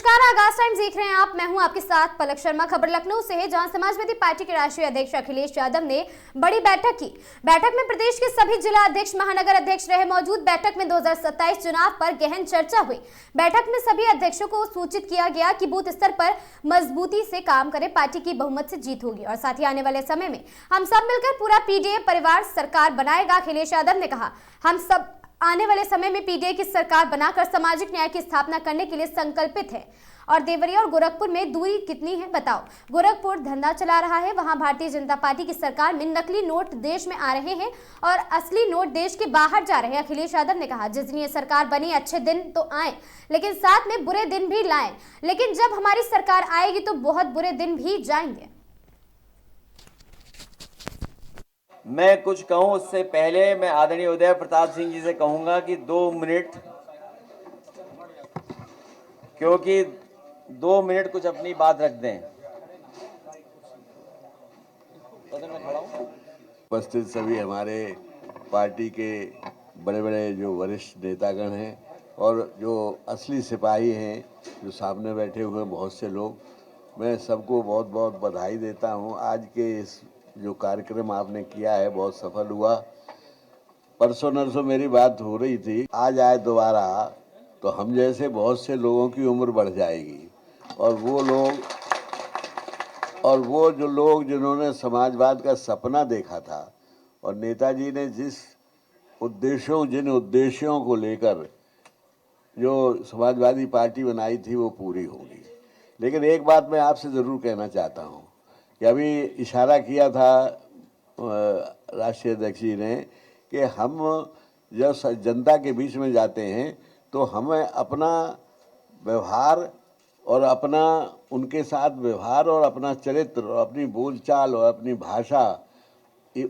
नमस्कार, आगाज टाइम्स देख रहे हैं आप। मैं हूं आपके साथ पलक शर्मा। खबर लखनऊ से है, जहां समाजवादी पार्टी के राष्ट्रीय अध्यक्ष अखिलेश यादव ने बड़ी बैठक की। बैठक में प्रदेश के सभी जिला अध्यक्ष, महानगर अध्यक्ष रहे मौजूद। बैठक में 2027 चुनाव पर गहन चर्चा हुई। बैठक में सभी अध्यक्षों को सूचित किया गया कि बूथ स्तर पर मजबूती से काम करें, पार्टी की बहुमत से जीत होगी और साथ ही आने वाले समय में हम सब मिलकर पूरा पीडीए परिवार सरकार बनाएगा। अखिलेश यादव ने कहा, हम सब आने वाले समय में पीडीए की सरकार बनाकर सामाजिक न्याय की स्थापना करने के लिए संकल्पित है। और देवरिया और गोरखपुर में दूरी कितनी है बताओ। गोरखपुर धंधा चला रहा है, वहां भारतीय जनता पार्टी की सरकार में नकली नोट देश में आ रहे हैं और असली नोट देश के बाहर जा रहे हैं। अखिलेश यादव ने कहा, जिस दिन ये सरकार बनी अच्छे दिन तो आए, लेकिन साथ में बुरे दिन भी लाएं। लेकिन जब हमारी सरकार आएगी तो बहुत बुरे दिन भी जाएंगे। मैं कुछ कहूं उससे पहले मैं आदरणीय उदय प्रताप सिंह जी से कहूंगा कि 2 मिनट, क्योंकि 2 मिनट कुछ अपनी बात रख दें। उपस्थित सभी हमारे पार्टी के बड़े बड़े जो वरिष्ठ नेतागण हैं और जो असली सिपाही हैं, जो सामने बैठे हुए बहुत से लोग, मैं सबको बहुत बहुत बधाई देता हूं। आज के इस जो कार्यक्रम आपने किया है बहुत सफल हुआ। परसों नरसों मेरी बात हो रही थी, आज आए दोबारा तो हम जैसे बहुत से लोगों की उम्र बढ़ जाएगी और वो जो लोग जिन्होंने समाजवाद का सपना देखा था और नेताजी ने जिन उद्देश्यों को लेकर जो समाजवादी पार्टी बनाई थी वो पूरी होगी। लेकिन एक बात मैं आपसे ज़रूर कहना चाहता हूँ कि अभी इशारा किया था राष्ट्रीय अध्यक्ष जी ने कि हम जब जनता के बीच में जाते हैं तो हमें अपना व्यवहार और अपना उनके साथ व्यवहार और अपना चरित्र और अपनी बोलचाल और अपनी भाषा,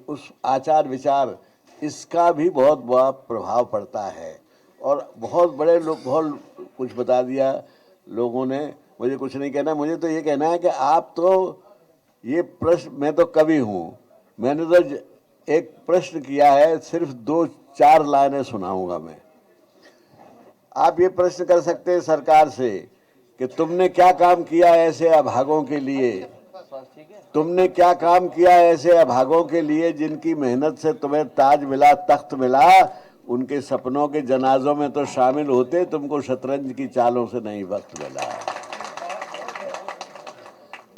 उस आचार विचार, इसका भी बहुत बड़ा प्रभाव पड़ता है। और बहुत बड़े लोग बहुत कुछ बता दिया लोगों ने, मुझे कुछ नहीं कहना। मुझे तो ये कहना है कि आप तो ये प्रश्न, मैं तो कवि हूँ, मैंने तो एक प्रश्न किया है, सिर्फ 2-4 लाइनें सुनाऊंगा मैं। आप ये प्रश्न कर सकते हैं सरकार से कि तुमने क्या काम किया ऐसे अभागों के लिए, तुमने क्या काम किया ऐसे अभागों के लिए जिनकी मेहनत से तुम्हें ताज मिला, तख्त मिला, उनके सपनों के जनाजों में तो शामिल होते, तुमको शतरंज की चालों से नहीं वक्त मिला।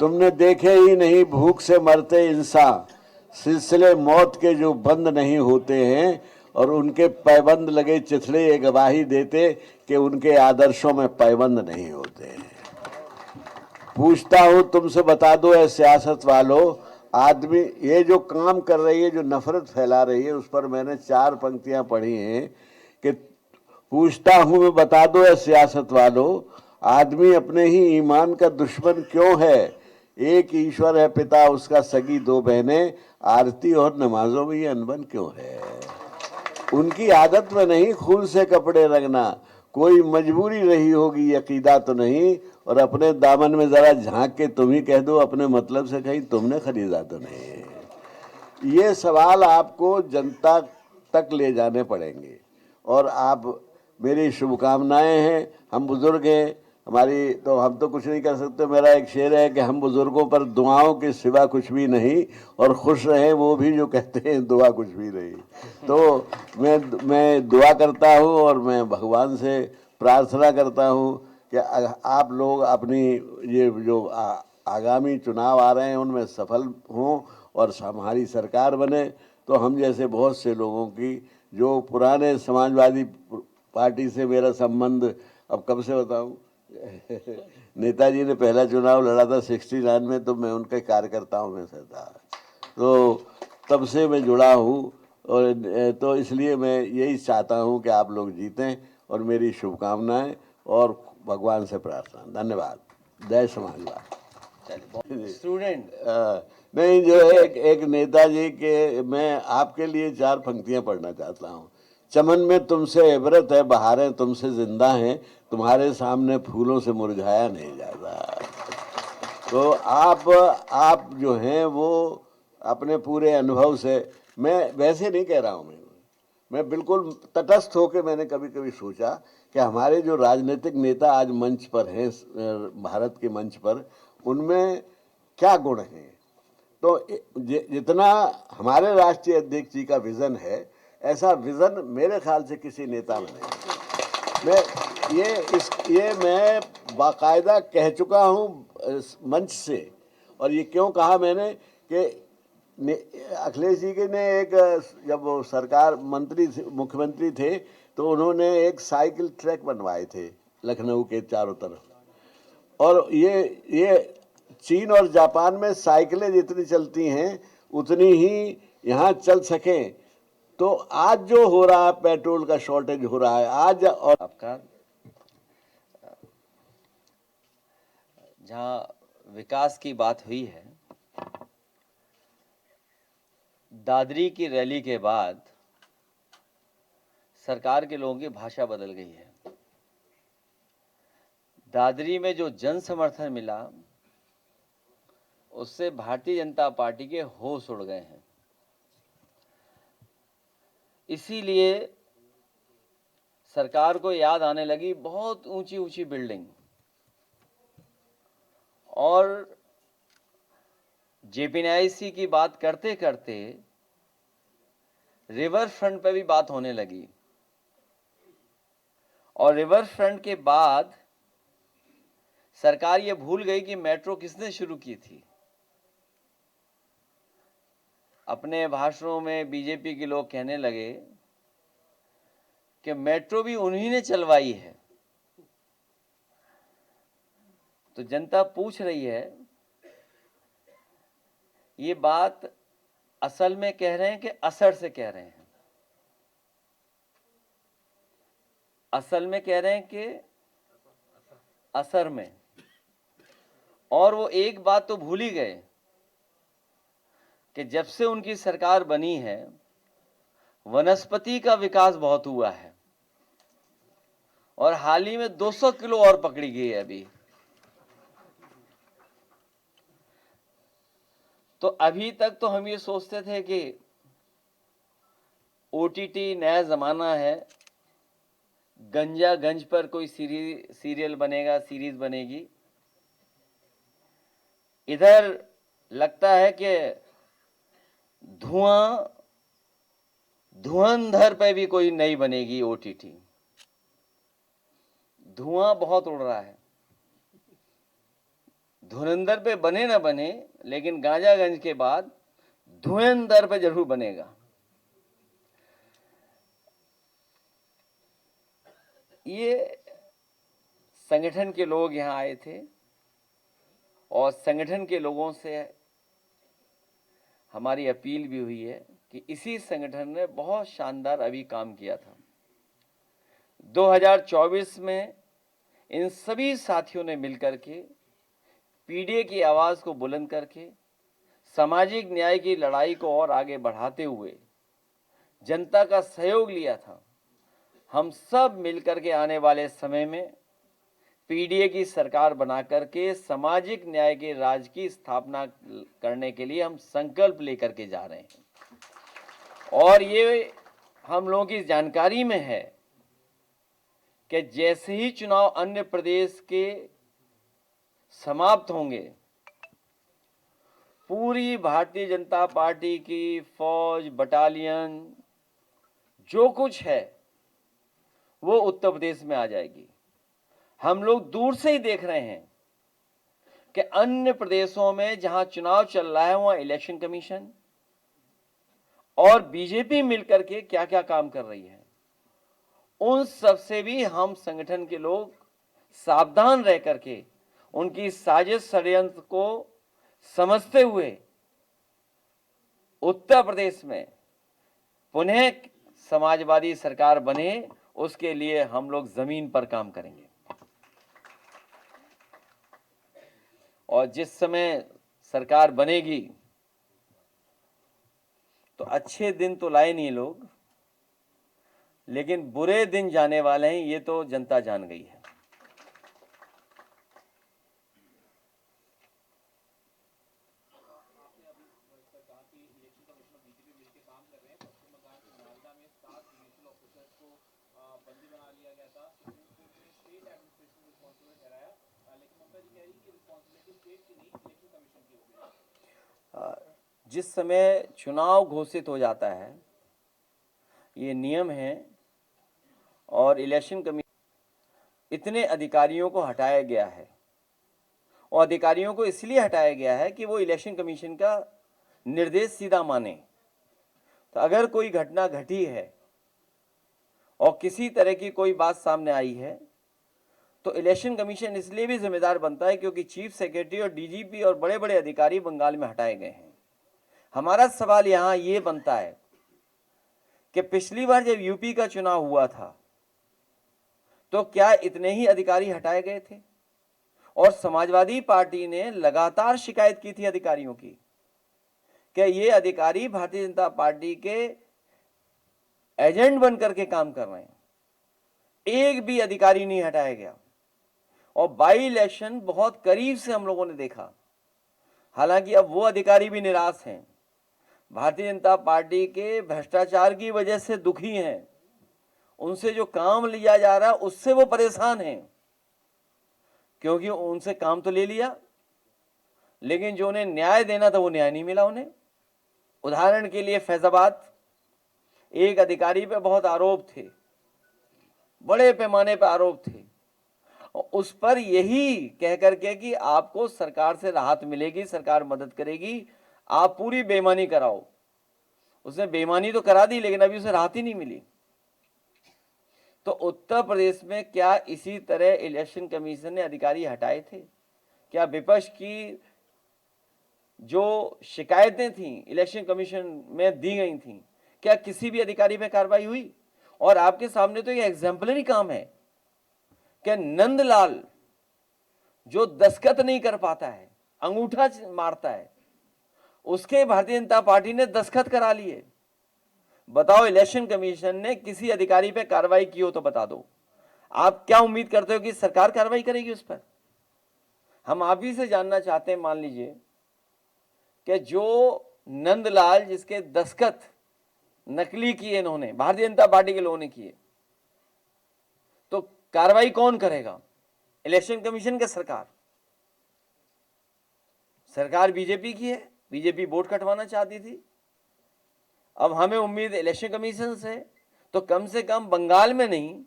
तुमने देखे ही नहीं भूख से मरते इंसान, सिलसिले मौत के जो बंद नहीं होते हैं, और उनके पैबंद लगे चिथड़े ये गवाही देते कि उनके आदर्शों में पैबंद नहीं होते हैं। पूछता हूं तुमसे, बता दो ऐ सियासत वालों, आदमी ये जो काम कर रही है, जो नफरत फैला रही है, उस पर मैंने 4 पंक्तियां पढ़ी हैं कि पूछता हूं मैं, बता दो ऐ सियासत वालों, आदमी अपने ही ईमान का दुश्मन क्यों है? एक ईश्वर है पिता, उसका सगी 2 बहनें, आरती और नमाजों में ये अनबन क्यों है? उनकी आदत में नहीं खून से कपड़े रंगना, कोई मजबूरी रही होगी अकीदा तो नहीं, और अपने दामन में जरा झांक के तुम ही कह दो, अपने मतलब से कहीं तुमने खरीदा तो नहीं। ये सवाल आपको जनता तक ले जाने पड़ेंगे और आप, मेरी शुभकामनाएं हैं। हम बुजुर्ग हैं, हमारी तो हम तो कुछ नहीं कर सकते। मेरा एक शेर है कि हम बुजुर्गों पर दुआओं के सिवा कुछ भी नहीं, और खुश रहें वो भी जो कहते हैं दुआ कुछ भी नहीं। तो मैं दुआ करता हूँ और मैं भगवान से प्रार्थना करता हूँ कि आप लोग अपनी ये जो आगामी चुनाव आ रहे हैं उनमें सफल हों और हमारी सरकार बने, तो हम जैसे बहुत से लोगों की, जो पुराने समाजवादी पार्टी से मेरा संबंध अब कब से बताऊं, नेताजी ने पहला चुनाव लड़ा था 69 में, तो मैं उनके कार्यकर्ताओं में से था, तो तब से मैं जुड़ा हूँ। और तो इसलिए मैं यही चाहता हूँ कि आप लोग जीतें, और मेरी शुभकामनाएं और भगवान से प्रार्थना। धन्यवाद। जय समाजवाद। स्टूडेंट नहीं, जो है एक नेताजी के, मैं आपके लिए 4 पंक्तियां पढ़ना चाहता हूँ। चमन में तुमसे इबरत है, बहारें तुमसे जिंदा हैं, तुम्हारे सामने फूलों से मुरझाया नहीं जाता। तो आप जो हैं वो अपने पूरे अनुभव से, मैं वैसे नहीं कह रहा हूँ, मैं बिल्कुल तटस्थ होकर मैंने कभी कभी सोचा कि हमारे जो राजनीतिक नेता आज मंच पर हैं, भारत के मंच पर, उनमें क्या गुण हैं। तो जितना हमारे राष्ट्रीय अध्यक्ष जी का विजन है, ऐसा विजन मेरे ख्याल से किसी नेता में नहीं। मैं मैं बाकायदा कह चुका हूँ मंच से। और ये क्यों कहा मैंने कि अखिलेश जी के ने एक, जब वो सरकार मुख्यमंत्री थे तो उन्होंने एक साइकिल ट्रैक बनवाए थे लखनऊ के चारों तरफ। और ये चीन और जापान में साइकिलें जितनी चलती हैं उतनी ही यहाँ चल सकें। तो आज जो हो रहा है, पेट्रोल का शॉर्टेज हो रहा है आज, और आपका जहां विकास की बात हुई है, दादरी की रैली के बाद सरकार के लोगों की भाषा बदल गई है। दादरी में जो जन समर्थन मिला उससे भारतीय जनता पार्टी के होश उड़ गए हैं। इसीलिए सरकार को याद आने लगी बहुत ऊंची ऊंची बिल्डिंग, और जेपीएनआईसी की बात करते करते रिवर फ्रंट पे भी बात होने लगी। और रिवर फ्रंट के बाद सरकार ये भूल गई कि मेट्रो किसने शुरू की थी। अपने भाषणों में बीजेपी के लोग कहने लगे कि मेट्रो भी उन्हीं ने चलवाई है। तो जनता पूछ रही है, ये बात असल में कह रहे हैं कि असर से कह रहे हैं? असल में कह रहे हैं कि असर में। और वो एक बात तो भूल ही गए कि जब से उनकी सरकार बनी है वनस्पति का विकास बहुत हुआ है, और हाल ही में 200 किलो और पकड़ी गई है अभी। तो अभी तक तो हम ये सोचते थे कि ओटीटी नया जमाना है, गंजा गंज पर कोई सीरियल बनेगा, सीरीज बनेगी। इधर लगता है कि धुआंधर पे भी कोई नई बनेगी ओटीटी। धुआं बहुत उड़ रहा है। धुरंधर पे बने ना बने, लेकिन गांजागंज के बाद धुएंधर पे जरूर बनेगा। ये संगठन के लोग यहां आए थे, और संगठन के लोगों से हमारी अपील भी हुई है कि इसी संगठन ने बहुत शानदार अभी काम किया था। 2024 में इन सभी साथियों ने मिलकर के पीडीए की आवाज को बुलंद करके सामाजिक न्याय की लड़ाई को और आगे बढ़ाते हुए जनता का सहयोग लिया था। हम सब मिलकर के आने वाले समय में पीडीए की सरकार बना करके सामाजिक न्याय के राज की स्थापना करने के लिए हम संकल्प लेकर के जा रहे हैं। और ये हम लोगों की जानकारी में है कि जैसे ही चुनाव अन्य प्रदेश के समाप्त होंगे, पूरी भारतीय जनता पार्टी की फौज, बटालियन, जो कुछ है वो उत्तर प्रदेश में आ जाएगी। हम लोग दूर से ही देख रहे हैं कि अन्य प्रदेशों में जहां चुनाव चल रहा है वहां इलेक्शन कमीशन और बीजेपी मिलकर के क्या क्या काम कर रही है। उन सब से भी हम संगठन के लोग सावधान रह करके उनकी साजिश षड्यंत्र को समझते हुए उत्तर प्रदेश में पुनः समाजवादी सरकार बने, उसके लिए हम लोग जमीन पर काम करेंगे। और जिस समय सरकार बनेगी तो अच्छे दिन तो लाए नहीं लोग, लेकिन बुरे दिन जाने वाले हैं, ये तो जनता जान गई है। जिस समय चुनाव घोषित हो जाता है, ये नियम है, और इलेक्शन कमीशन इतने अधिकारियों को हटाया गया है, और अधिकारियों को इसलिए हटाया गया है कि वो इलेक्शन कमीशन का निर्देश सीधा माने। तो अगर कोई घटना घटी है और किसी तरह की कोई बात सामने आई है, तो इलेक्शन कमीशन इसलिए भी जिम्मेदार बनता है क्योंकि चीफ सेक्रेटरी और डीजीपी और बड़े बड़े अधिकारी बंगाल में हटाए गए हैं। हमारा सवाल यहाँ ये बनता है कि पिछली बार जब यूपी का चुनाव हुआ था तो क्या इतने ही अधिकारी हटाए गए थे? और समाजवादी पार्टी ने लगातार शिकायत की थी अधिकारियों की कि ये अधिकारी भारतीय जनता पार्टी के एजेंट बनकर के काम कर रहे हैं। एक भी अधिकारी नहीं हटाया गया, और बाई इलेक्शन बहुत करीब से हम लोगों ने देखा। हालांकि अब वो अधिकारी भी निराश हैं, भारतीय जनता पार्टी के भ्रष्टाचार की वजह से दुखी हैं, उनसे जो काम लिया जा रहा है उससे वो परेशान हैं, क्योंकि उनसे काम तो ले लिया लेकिन जो उन्हें न्याय देना था वो न्याय नहीं मिला उन्हें। उदाहरण के लिए फैजाबाद, एक अधिकारी पे बहुत आरोप थे, बड़े पैमाने पर आरोप थे, और उस पर यही कह करके कि आपको सरकार से राहत मिलेगी, सरकार मदद करेगी, आप पूरी बेईमानी कराओ। उसने बेईमानी तो करा दी लेकिन अभी उसे राहत ही नहीं मिली। तो उत्तर प्रदेश में क्या इसी तरह इलेक्शन कमीशन ने अधिकारी हटाए थे? क्या विपक्ष की जो शिकायतें थी इलेक्शन कमीशन में दी गई थी, क्या किसी भी अधिकारी पे कार्रवाई हुई? और आपके सामने तो ये एग्जाम्पलरी काम है कि नंदलाल जो दस्तखत नहीं कर पाता है, अंगूठा मारता है, उसके भारतीय जनता पार्टी ने दस्तखत करा लिए। बताओ, इलेक्शन कमीशन ने किसी अधिकारी पे कार्रवाई की हो तो बता दो। आप क्या उम्मीद करते हो कि सरकार कार्रवाई करेगी उस पर? हम आप ही से जानना चाहते हैं, मान लीजिए कि जो नंदलाल जिसके दस्तखत नकली किए इन्होंने, भारतीय जनता पार्टी के लोगों ने किए, तो कार्रवाई कौन करेगा? इलेक्शन कमीशन के सरकार? सरकार बीजेपी की है, बीजेपी वोट कटवाना चाहती थी। अब हमें उम्मीद इलेक्शन कमीशन से, तो कम से कम बंगाल में नहीं,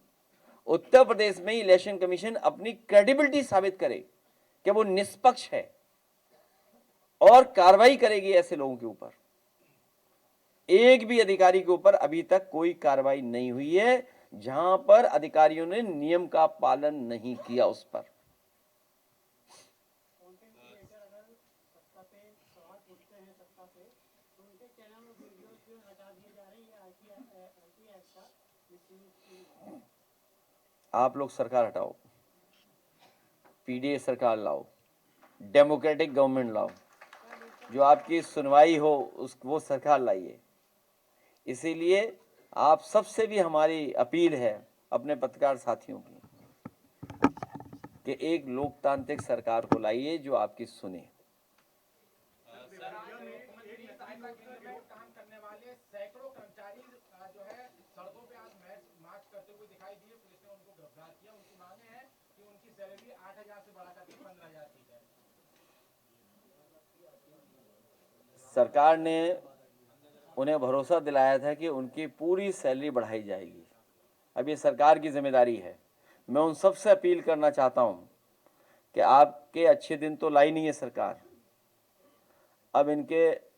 उत्तर प्रदेश में इलेक्शन कमीशन अपनी क्रेडिबिलिटी साबित करे कि वो निष्पक्ष है और कार्रवाई करेगी ऐसे लोगों के ऊपर। एक भी अधिकारी के ऊपर अभी तक कोई कार्रवाई नहीं हुई है जहां पर अधिकारियों ने नियम का पालन नहीं किया उस पर। आप लोग सरकार हटाओ, पीडीए सरकार लाओ, डेमोक्रेटिक गवर्नमेंट लाओ, जो आपकी सुनवाई हो वो सरकार लाइए। इसीलिए आप सबसे भी हमारी अपील है अपने पत्रकार साथियों की कि एक लोकतांत्रिक सरकार को लाइए जो आपकी सुने। सैकड़ों कर्मचारी जो है सड़कों पे आज मार्च करते हुए दिखाई दिए, पुलिस ने उनको गिरफ्तार किया। उनकी मांगे हैं कि उनकी सैलरी 8,000 से बढ़ाकर 15,000 की जाए। सरकार ने उन्हें भरोसा दिलाया था कि उनकी पूरी सैलरी बढ़ाई जाएगी। अब ये सरकार की जिम्मेदारी है। मैं उन सबसे अपील करना चाहता हूं कि आपके अच्छे दिन तो लाई नहीं है सरकार, अब इनके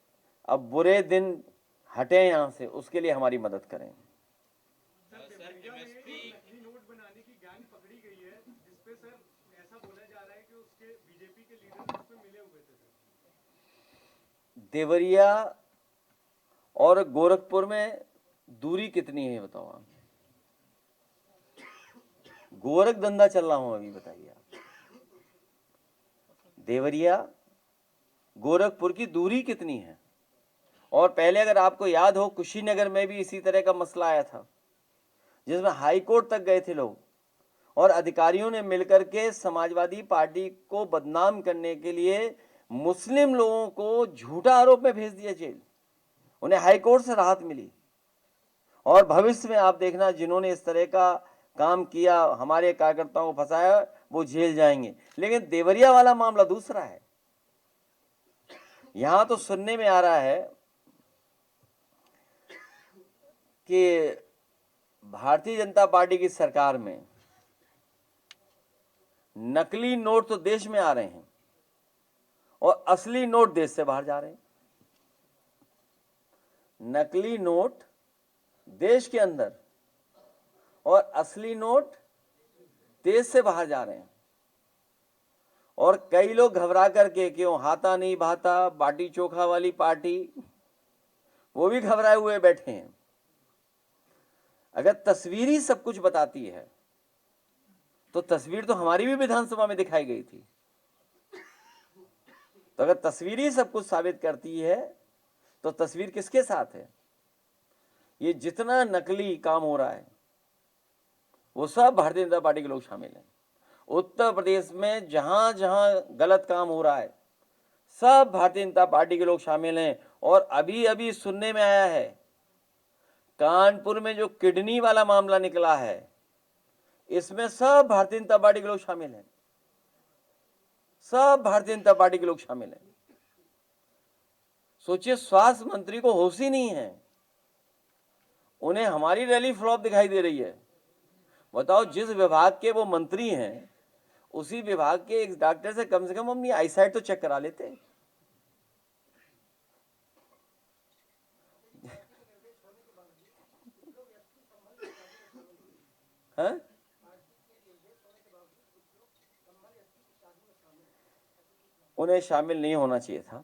बुरे दिन हटे यहाँ से, उसके लिए हमारी मदद करें। नोट बनाने की गैंग पकड़ी गई है, जिसपे सर ऐसा बोला जा रहा है कि उसके बीजेपी के लीडर उसमें मिले हुए थे। देवरिया और गोरखपुर में दूरी कितनी है बताओ आप? गोरख धंधा चल रहा हूं अभी, बताइए आप। देवरिया गोरखपुर की दूरी कितनी है? और पहले अगर आपको याद हो, कुशीनगर में भी इसी तरह का मसला आया था जिसमें हाई कोर्ट तक गए थे लोग, और अधिकारियों ने मिलकर के समाजवादी पार्टी को बदनाम करने के लिए मुस्लिम लोगों को झूठा आरोप में भेज दिया जेल। उन्हें हाई कोर्ट से राहत मिली। और भविष्य में आप देखना, जिन्होंने इस तरह का काम किया, हमारे कार्यकर्ताओं को फंसाया, वो जेल जाएंगे। लेकिन देवरिया वाला मामला दूसरा है। यहां तो सुनने में आ रहा है कि भारतीय जनता पार्टी की सरकार में नकली नोट तो देश में आ रहे हैं और असली नोट देश से बाहर जा रहे हैं। नकली नोट देश के अंदर और असली नोट देश से बाहर जा रहे हैं। और कई लोग घबरा करके, क्यों हाथा नहीं भाता, बाटी चोखा वाली पार्टी, वो भी घबराए हुए बैठे हैं। अगर तस्वीर ही सब कुछ बताती है तो तस्वीर तो हमारी भी विधानसभा में दिखाई गई थी। तो अगर तस्वीर ही सब कुछ साबित करती है तो तस्वीर किसके साथ है? ये जितना नकली काम हो रहा है वो सब भारतीय जनता पार्टी के लोग शामिल हैं। उत्तर प्रदेश में जहां जहां गलत काम हो रहा है सब भारतीय जनता पार्टी के लोग शामिल हैं। और अभी अभी सुनने में आया है, कानपुर में जो किडनी वाला मामला निकला है, इसमें सब भारतीय जनता पार्टी के लोग शामिल हैं। सब भारतीय जनता पार्टी के लोग शामिल हैं। सोचिए, स्वास्थ्य मंत्री को होश ही नहीं है, उन्हें हमारी रैली फ्लॉप दिखाई दे रही है। बताओ, जिस विभाग के वो मंत्री हैं उसी विभाग के एक डॉक्टर से कम अपनी आईसाइट तो चेक करा लेते। हैं? उन्हें शामिल नहीं होना चाहिए था।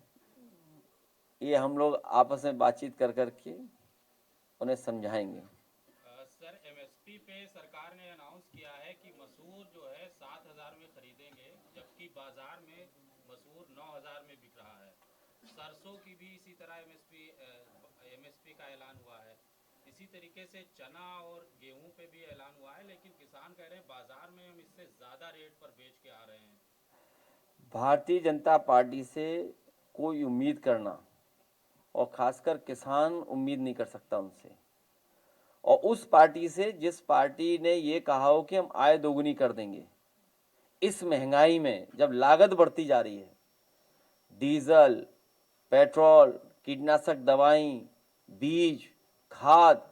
ये हम लोग आपस में बातचीत कर करके उन्हें समझाएंगे। सर, एमएसपी पे सरकार ने अनाउंस किया है कि मसूर जो है 7,000 में खरीदेंगे, जबकि बाजार में मसूर 9,000 में बिक रहा है। सरसों की भी इसी तरह एमएसपी का ऐलान हुआ है। इसी तरीके से चना और गेहूं पे भी ऐलान हुआ है, लेकिन किसान कह रहे हैं बाजार में हम इससे ज्यादा रेट पर बेच के आ रहे हैं। भारतीय जनता पार्टी से कोई उम्मीद करना, और खासकर किसान उम्मीद नहीं कर सकता उनसे, और उस पार्टी से जिस पार्टी ने ये कहा हो कि हम आय दोगुनी कर देंगे। इस महंगाई में जब लागत बढ़ती जा रही है, डीजल, पेट्रोल, कीटनाशक दवाई, बीज, खाद,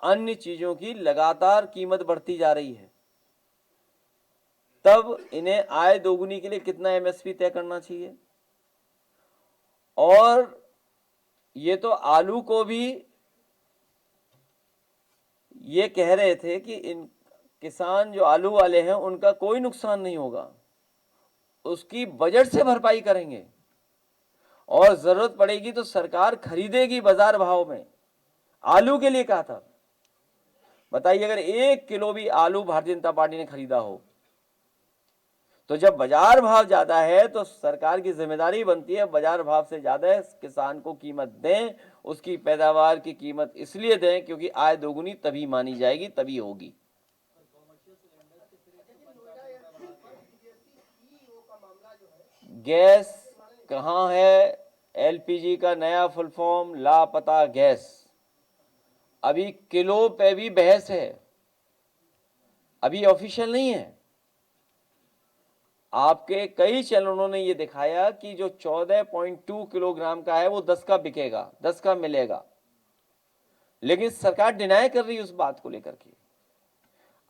अन्य चीजों की लगातार कीमत बढ़ती जा रही है, तब इन्हें आय दोगुनी के लिए कितना एमएसपी तय करना चाहिए। और ये तो आलू को भी ये कह रहे थे कि इन किसान जो आलू वाले हैं उनका कोई नुकसान नहीं होगा, उसकी बजट से भरपाई करेंगे और जरूरत पड़ेगी तो सरकार खरीदेगी बाजार भाव में। आलू के लिए कहा था। बताइए, अगर 1 किलो भी आलू भारतीय जनता पार्टी ने खरीदा हो तो जब बाजार भाव ज्यादा है तो सरकार की जिम्मेदारी बनती है बाजार भाव से ज्यादा किसान को कीमत दें, उसकी पैदावार की कीमत इसलिए दें क्योंकि आय दोगुनी तभी मानी जाएगी, तभी होगी। गैस कहाँ है? एलपीजी का नया फुल फॉर्म लापता गैस। अभी किलो पे भी बहस है, अभी ऑफिशियल नहीं है। आपके कई चैनलों ने ये दिखाया कि जो 14.2 किलोग्राम का है वो 10 का बिकेगा, 10 का मिलेगा, लेकिन सरकार डिनाई कर रही है उस बात को लेकर के।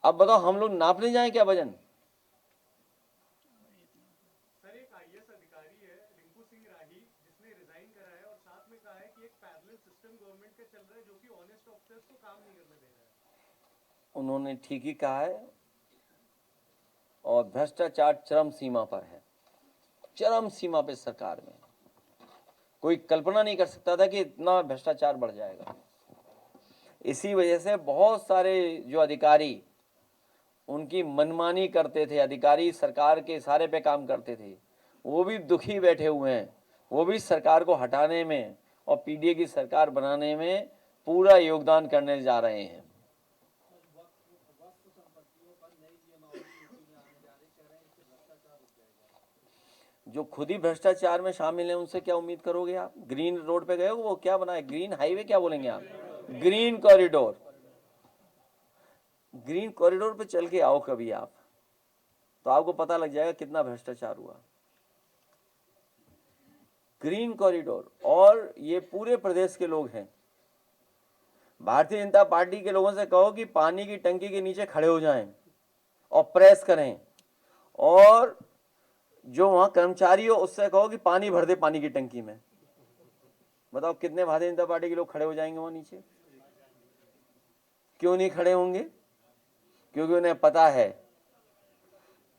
अब बताओ, हम लोग नापने जाएं क्या वजन? सर, एक आईएएस अधिकारी है रिंकू सिंह राही, जिसने रिजाइन करा है और साथ में कहा है कि एक पैरेलल सिस्टम गवर्नमेंट का चल रहा है जो कि ऑनेस्ट ऑफिसर्स को काम नहीं करने दे रहा है। उन्होंने ठीक ही कहा है, और भ्रष्टाचार चरम सीमा पर है, चरम सीमा पे सरकार में। कोई कल्पना नहीं कर सकता था कि इतना भ्रष्टाचार बढ़ जाएगा। इसी वजह से बहुत सारे जो अधिकारी उनकी मनमानी करते थे, अधिकारी सरकार के इशारे पे काम करते थे, वो भी दुखी बैठे हुए हैं। वो भी सरकार को हटाने में और पीडीए की सरकार बनाने में पूरा योगदान करने जा रहे हैं। जो खुद ही भ्रष्टाचार में शामिल हैं उनसे क्या उम्मीद करोगे आप? ग्रीन रोड पे गए हो, वो क्या बनाए, ग्रीन हाईवे क्या बोलेंगे आप, ग्रीन कॉरिडोर। ग्रीन कॉरिडोर पे चल के आओ कभी आप, तो आपको पता लग जाएगा कितना भ्रष्टाचार हुआ। ग्रीन कॉरिडोर, और ये पूरे प्रदेश के लोग हैं। भारतीय जनता पार्टी के लोगों से कहो कि पानी की टंकी के नीचे खड़े हो जाएं और प्रेस करें, और जो वहां कर्मचारी हो उससे कहो कि पानी भर दे पानी की टंकी में। बताओ कितने भारतीय जनता पार्टी के लोग खड़े हो जाएंगे वहां नीचे? क्यों नहीं खड़े होंगे? क्योंकि उन्हें पता है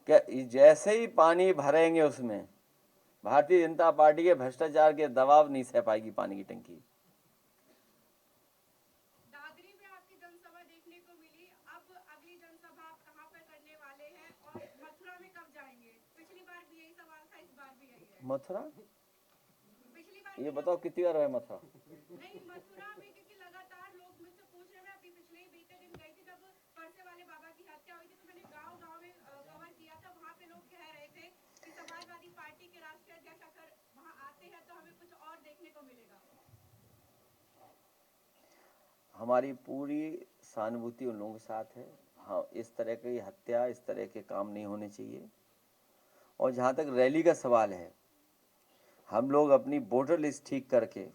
कि जैसे ही पानी भरेंगे उसमें भारतीय जनता पार्टी के भ्रष्टाचार के दबाव नहीं सह पाएगी पानी की टंकी। दादरी में आपकी जनसभा देखने को मिली, अब अगली जनसभा आप कहां पर करने वाले हैं और मथुरा में कब जाएंगे? पिछली बार भी यही सवाल था, इस बार भी यही है। मथुरा? पिछली बार ये बताओ कितनी बार है मथुरा? नहीं, मथुरा में क्योंकि लगातार लोग मुझसे पूछ रहे हैं। मैं अभी पिछले ही बीते दिन गई थी, जब परसे वाले बाबा की हत्या हुई थी, तो मैंने गांव-गांव में कवर किया था। वहां पे लोग कह रहे थे कि समाजवादी पार्टी के राष्ट्रीय अध्यक्ष अगर वहां आते हैं तो हमें कुछ और देखने को मिलेगा। हमारी पूरी सहानुभूति उन लोगों के साथ है। हाँ, इस तरह की हत्या, इस तरह के काम नहीं होने चाहिए। और जहाँ तक रैली का सवाल है, हम लोग अपनी वोटर लिस्ट ठीक करके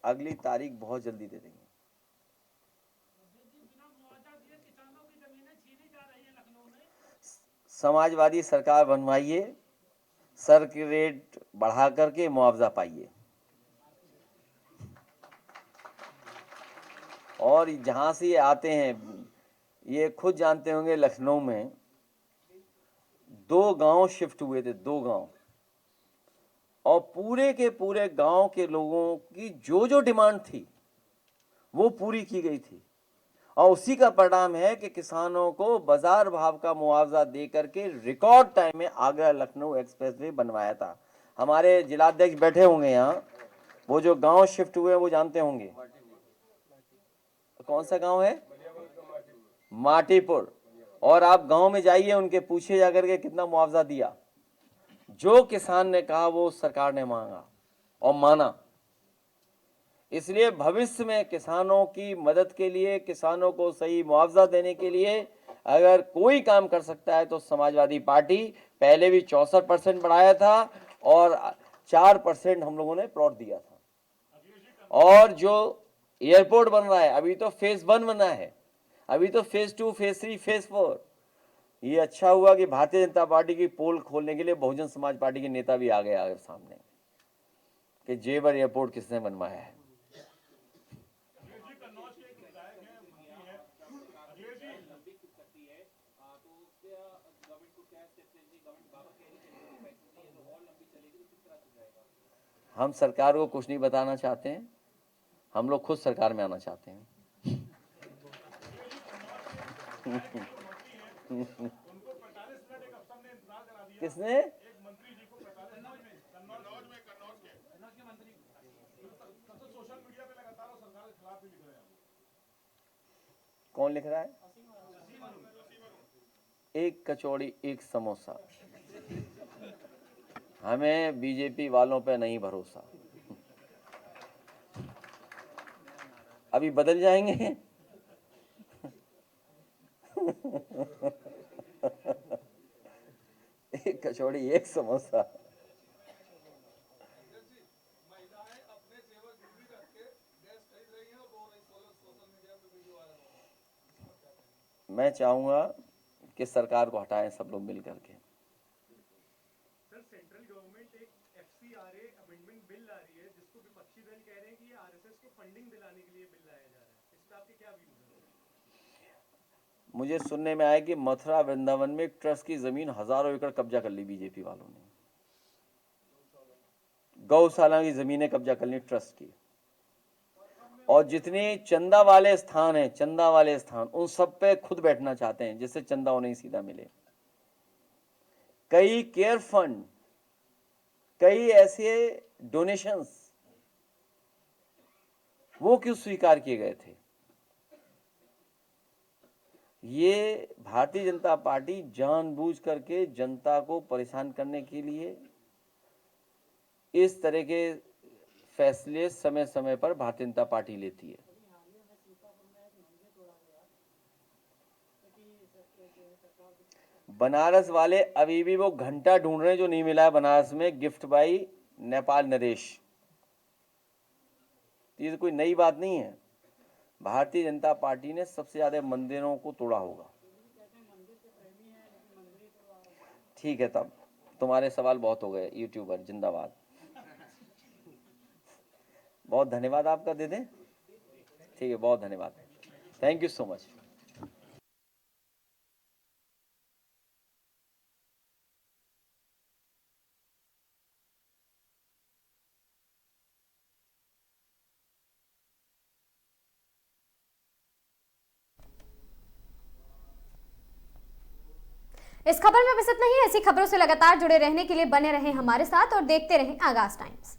अगली तारीख बहुत जल्दी दे देंगे। समाजवादी सरकार बनवाइए, सर की रेट बढ़ा करके मुआवजा पाइए। और जहाँ से ये आते हैं, ये खुद जानते होंगे, लखनऊ में 2 गांव शिफ्ट हुए थे, 2 गांव, और पूरे के पूरे गांव के लोगों की जो जो डिमांड थी वो पूरी की गई थी। और उसी का परिणाम है कि किसानों को बाजार भाव का मुआवजा दे करके रिकॉर्ड टाइम में आगरा लखनऊ एक्सप्रेसवे बनवाया था। हमारे जिलाध्यक्ष बैठे होंगे यहाँ, वो जो गांव शिफ्ट हुए वो जानते होंगे। कौन सा गांव है? माटीपुर। और आप गांव में जाइए, उनके पूछिए जाकर के कितना मुआवजा दिया। जो किसान ने कहा वो सरकार ने मांगा और माना। इसलिए भविष्य में किसानों की मदद के लिए, किसानों को सही मुआवजा देने के लिए अगर कोई काम कर सकता है तो समाजवादी पार्टी। पहले भी 64% बढ़ाया था और 4% हम लोगों ने प्लॉट दिया था। और जो एयरपोर्ट बन रहा है, अभी तो फेज 1 बना है, अभी तो फेज 2, फेज 3, फेज 4। ये अच्छा हुआ कि भारतीय जनता पार्टी की पोल खोलने के लिए बहुजन समाज पार्टी के नेता भी आ गए आगे सामने कि जेवर एयरपोर्ट किसने बनवाया है। हम सरकार को कुछ नहीं बताना चाहते हैं, हम लोग खुद सरकार में आना चाहते हैं। किसने? कौन लिख रहा है? एक कचौड़ी एक समोसा। हमें बीजेपी वालों पे नहीं भरोसा। अभी बदल जाएंगे। एक कचौड़ी एक समोसा। मैं चाहूंगा कि सरकार को हटाएं सब लोग मिल करके। सर, सेंट्रल गवर्नमेंट एक FCRA अमेंडमेंट बिल ला रही है, जिसको विपक्षी दल कह रहे हैं कि ये RSS को फंडिंग दिलाने के लिए बिल लाया जा रहा है। इस पर आपके क्या व्यूज हैं? मुझे सुनने में आया कि मथुरा वृंदावन में एक ट्रस्ट की जमीन हजारों एकड़ कब्जा कर ली बीजेपी वालों ने। गौशाला की जमीनें कब्जा कर ली ट्रस्ट की। और जितने चंदा वाले स्थान हैं, चंदा वाले स्थान, उन सब पे खुद बैठना चाहते हैं जिससे चंदा उन्हें सीधा मिले। कई केयर फंड, कई ऐसे डोनेशंस वो क्यों स्वीकार किए गए थे? ये भारतीय जनता पार्टी जानबूझ करके जनता को परेशान करने के लिए इस तरह के फैसले समय समय पर भारतीय जनता पार्टी लेती है। बनारस वाले अभी भी वो घंटा ढूंढ रहे हैं जो नहीं मिला है बनारस में, गिफ्ट बाई नेपाल नरेश। ये तो कोई नई बात नहीं है। भारतीय जनता पार्टी ने सबसे ज्यादा मंदिरों को तोड़ा होगा। ठीक है, तब तुम्हारे सवाल बहुत हो गए। यूट्यूबर जिंदाबाद। बहुत धन्यवाद आपका, दे दें? ठीक है, बहुत धन्यवाद, थैंक यू सो मच। इस खबर में बस इतना ही। ऐसी खबरों से लगातार जुड़े रहने के लिए बने रहें हमारे साथ और देखते रहें आगाज टाइम्स।